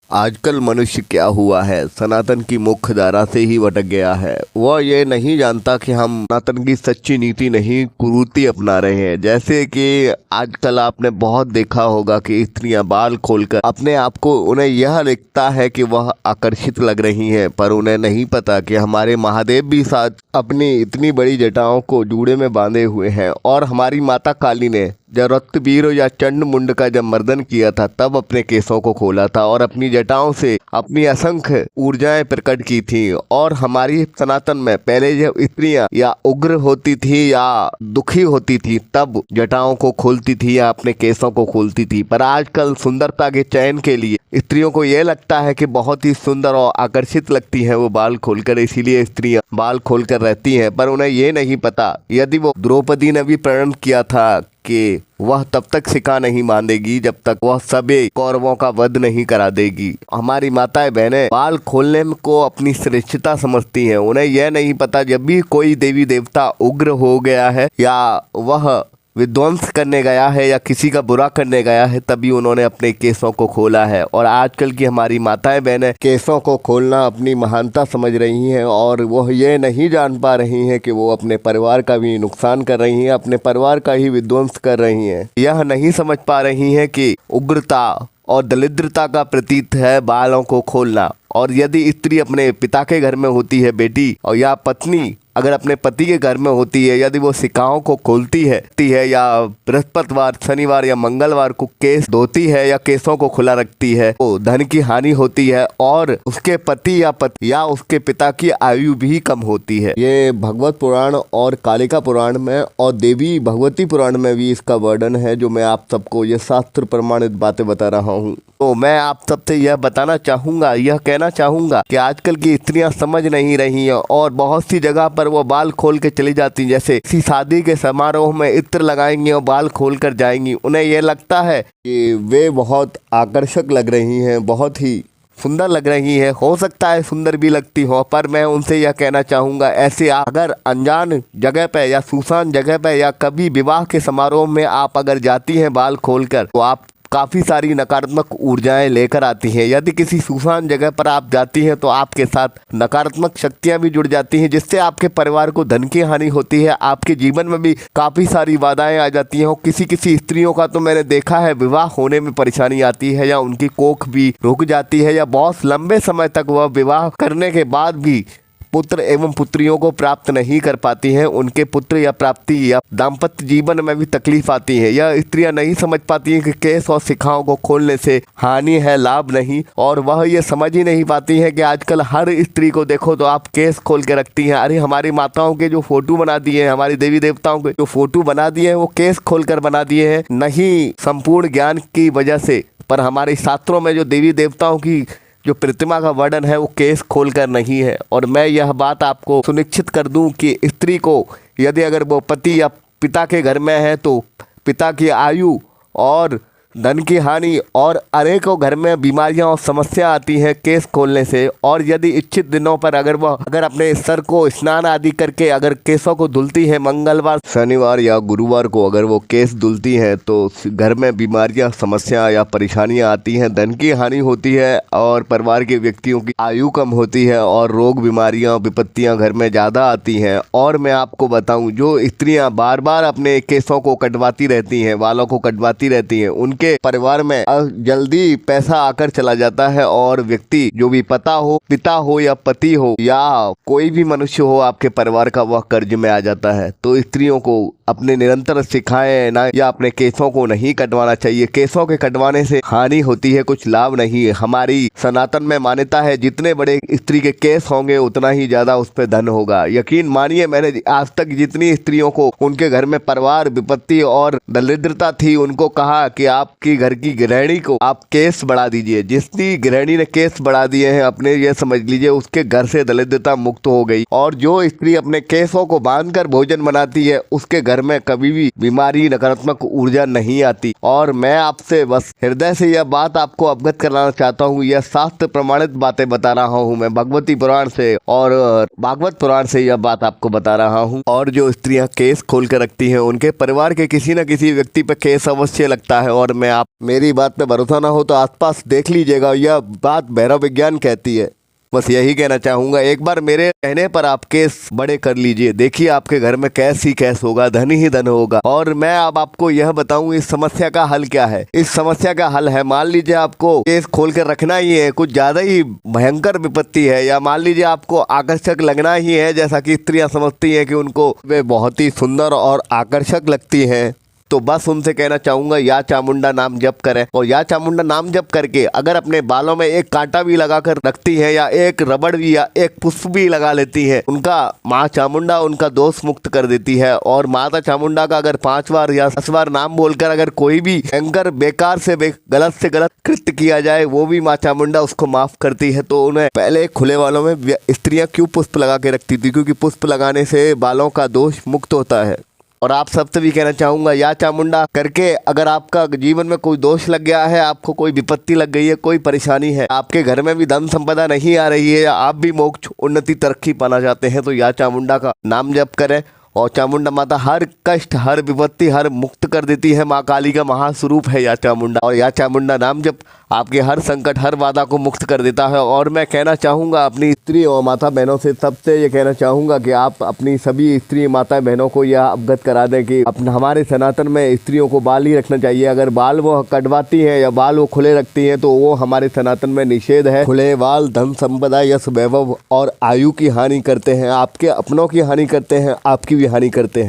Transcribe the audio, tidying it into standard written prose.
आजकल मनुष्य क्या हुआ है, सनातन की मुख्य धारा से ही भटक गया है। वह ये नहीं जानता कि हम सनातन की सच्ची नीति नहीं कुरीति अपना रहे हैं। जैसे कि आजकल आपने बहुत देखा होगा कि स्त्रियां बाल खोलकर अपने आप को, उन्हें यह लगता है कि वह आकर्षित लग रही हैं, पर उन्हें नहीं पता कि हमारे महादेव भी साथ अपनी इतनी बड़ी जटाओं को जूड़े में बांधे हुए हैं। और हमारी माता काली ने जब रक्तबीर या चंड मुंड का जब मर्दन किया था तब अपने केसों को खोला था और अपनी जटाओं से अपनी असंख्य ऊर्जाएं प्रकट की थी। और हमारी सनातन में पहले जब स्त्रियां या उग्र होती थी या दुखी होती थी तब जटाओं को खोलती थी या अपने केसों को खोलती थी। पर आजकल सुंदरता के चयन के लिए स्त्रियों को यह लगता है कि बहुत ही सुंदर और आकर्षित लगती है वो बाल खोलकर, इसीलिए स्त्रियां बाल खोलकर रहती हैं। पर उन्हें ये नहीं पता, यदि वो द्रौपदी ने भी प्रण किया था कि वह तब तक सिका नहीं बांधेगी जब तक वह सभी कौरवों का वध नहीं करा देगी। हमारी माताएं बहनें बाल खोलने को अपनी श्रेष्ठता समझती हैं। उन्हें यह नहीं पता जब भी कोई देवी देवता उग्र हो गया है या वह विध्वंस करने गया है या किसी का बुरा करने गया है तभी उन्होंने अपने केसों को खोला है। और आजकल की हमारी माताएं बहनें केसों को खोलना अपनी महानता समझ रही हैं और वह ये नहीं जान पा रही हैं कि वो अपने परिवार का भी नुकसान कर रही हैं, अपने परिवार का ही विध्वंस कर रही हैं। यह नहीं समझ पा रही हैं कि उग्रता और दरिद्रता का प्रतीक है बालों को खोलना। और यदि स्त्री अपने पिता के घर में होती है बेटी, और या पत्नी अगर अपने पति के घर में होती है, यदि वो सिकाओं को खोलती है या बृहस्पतिवार, शनिवार या मंगलवार को केस धोती है या केसों को खुला रखती है तो धन की हानि होती है और उसके पति या उसके पिता की आयु भी कम होती है। ये भगवत पुराण और कालिका पुराण में और देवी भगवती पुराण में भी इसका वर्णन है, जो मैं आप सबको ये शास्त्र प्रमाणित बातें बता रहा हूँ। तो मैं आप सबसे यह बताना चाहूँगा, यह कहना चाहूँगा कि आजकल की स्त्रियां समझ नहीं रही हैं और बहुत सी जगह पर वो बाल खोल के चली जाती हैं। जैसे किसी शादी के समारोह में इत्र लगाएंगी और बाल खोल कर जाएंगी। उन्हें यह लगता है कि वे बहुत आकर्षक लग रही हैं, बहुत ही सुंदर लग रही है। हो सकता है सुंदर भी लगती हो, पर मैं उनसे यह कहना चाहूँगा, ऐसे अगर अनजान जगह पे या सुनसान जगह पे या कभी विवाह के समारोह में आप अगर जाती हैं बाल खोलकर तो आप काफ़ी सारी नकारात्मक ऊर्जाएं लेकर आती हैं। यदि किसी सुनसान जगह पर आप जाती हैं तो आपके साथ नकारात्मक शक्तियां भी जुड़ जाती हैं, जिससे आपके परिवार को धन की हानि होती है, आपके जीवन में भी काफ़ी सारी बाधाएं आ जाती हैं। और किसी स्त्रियों का तो मैंने देखा है विवाह होने में परेशानी आती है या उनकी कोख भी रुक जाती है या बहुत लंबे समय तक वह विवाह करने के बाद भी पुत्र एवं पुत्रियों को प्राप्त नहीं कर पाती हैं। उनके पुत्र या प्राप्ति या दाम्पत्य जीवन में भी तकलीफ आती है। यह स्त्रियां नहीं समझ पाती हैं कि केस और शिखाओं को खोलने से हानि है, लाभ नहीं। और वह ये समझ ही नहीं पाती हैं कि आजकल हर स्त्री को देखो तो आप केस खोल के रखती हैं। अरे हमारी माताओं के जो फोटो बना दिए हैं, हमारी देवी देवताओं के जो फोटो बना दिए हैं वो केस खोल कर बना दिए हैं, नहीं संपूर्ण ज्ञान की वजह से। पर हमारे शास्त्रों में जो देवी देवताओं की जो प्रतिमा का वर्णन है वो केस खोलकर नहीं है। और मैं यह बात आपको सुनिश्चित कर दूं कि स्त्री को यदि अगर वो पति या पिता के घर में है तो पिता की आयु और धन की हानि और अनेकों घर में बीमारियां और समस्या आती हैं केस खोलने से। और यदि इच्छित दिनों पर अगर अपने सर को स्नान आदि करके अगर केसों को धुलती है, मंगलवार, शनिवार या गुरुवार को अगर वो केस धुलती हैं तो घर में बीमारियां, समस्या या परेशानियां आती हैं, धन की हानि होती है और परिवार के व्यक्तियों की आयु कम होती है और रोग, बीमारियां, विपत्तियां घर में ज़्यादा आती हैं। और मैं आपको बताऊँ, जो स्त्रियाँ बार बार अपने केसों को कटवाती रहती हैं, बालों को कटवाती रहती हैं, उनके परिवार में जल्दी पैसा आकर चला जाता है और व्यक्ति जो भी पिता हो या पति हो या कोई भी मनुष्य हो आपके परिवार का, वह कर्ज में आ जाता है। तो स्त्रियों को अपने निरंतर सिखाएं ना या अपने केसों को नहीं कटवाना चाहिए। केसों के कटवाने से हानि होती है, कुछ लाभ नहीं है। हमारी सनातन में मान्यता है जितने बड़े स्त्री के केस होंगे उतना ही ज्यादा उस पर धन होगा। यकीन मानिए, मैंने आज तक जितनी स्त्रियों को उनके घर में परिवार, विपत्ति और दरिद्रता थी उनको कहा कि आपकी घर की गृहिणी को आप केस बढ़ा दीजिए। जिसकी गृहिणी ने केस बढ़ा दिए हैं अपने, ये समझ लीजिए उसके घर से दरिद्रता मुक्त हो गई। और जो स्त्री अपने केसों को बांधकर भोजन बनाती है उसके घर घर में कभी भी बीमारी, नकारात्मक ऊर्जा नहीं आती। और मैं आपसे बस हृदय से यह बात आपको अवगत कराना चाहता हूँ। यह शास्त्र प्रमाणित बातें बता रहा हूँ मैं, भगवती पुराण से और भागवत पुराण से यह बात आपको बता रहा हूँ। और जो स्त्रियां केस खोल कर रखती हैं, उनके परिवार के किसी न किसी व्यक्ति पे केस अवश्य लगता है। और मैं आप मेरी बात पे भरोसा ना हो तो आसपास देख लीजिएगा, यह बात भैरव विज्ञान कहती है। बस यही कहना चाहूंगा, एक बार मेरे कहने पर आप केस बड़े कर लीजिए, देखिए आपके घर में कैस ही कैस होगा, धन ही धन होगा। और मैं अब आपको यह बताऊं इस समस्या का हल क्या है। इस समस्या का हल है, मान लीजिए आपको केस खोल कर रखना ही है, कुछ ज्यादा ही भयंकर विपत्ति है, या मान लीजिए आपको आकर्षक लगना ही है, जैसा कि स्त्रियां समझती हैं कि उनको वे बहुत ही सुंदर और आकर्षक लगती हैं, तो बस उनसे कहना चाहूंगा या चामुंडा नाम जप करें। और या चामुंडा नाम जप करके अगर अपने बालों में एक कांटा भी लगा कर रखती है, या एक रबड़ भी या एक पुष्प भी लगा लेती है, उनका माँ चामुंडा उनका दोष मुक्त कर देती है। और माता चामुंडा का अगर 5 बार या 10 बार नाम बोलकर अगर कोई भी भयंकर बेकार से गलत से गलत कृत्य किया जाए, वो भी माँ चामुंडा उसको माफ करती है। तो उन्हें पहले खुले बालों में स्त्रियां क्यों पुष्प लगा के रखती थी, क्योंकि पुष्प लगाने से बालों का दोष मुक्त होता है। और आप सबसे भी कहना चाहूंगा, या चामुंडा करके अगर आपका जीवन में कोई दोष लग गया है, आपको कोई विपत्ति लग गई है, कोई परेशानी है, आपके घर में भी धन संपदा नहीं आ रही है, या आप भी मोक्ष, उन्नति, तरक्की पाना चाहते हैं, तो या चामुंडा का नाम जप करें। और चामुंडा माता हर कष्ट, हर विपत्ति, हर मुक्त कर देती है। माँ काली का महास्वरूप है या चामुंडा। और या चामुंडा नाम जप आपके हर संकट, हर बाधा को मुक्त कर देता है। और मैं कहना चाहूँगा अपनी स्त्री और माता बहनों से, सबसे ये कहना चाहूँगा कि आप अपनी सभी स्त्री माता बहनों को यह अवगत करा दें कि हमारे सनातन में स्त्रियों को बाल ही रखना चाहिए। अगर बाल वो कटवाती हैं या बाल वो खुले रखती हैं, तो वो हमारे सनातन में निषेध है। खुले बाल धन संपदा, यश, वैभव और आयु की हानि करते हैं, आपके अपनों की हानि करते हैं, आपकी भी हानि करते हैं।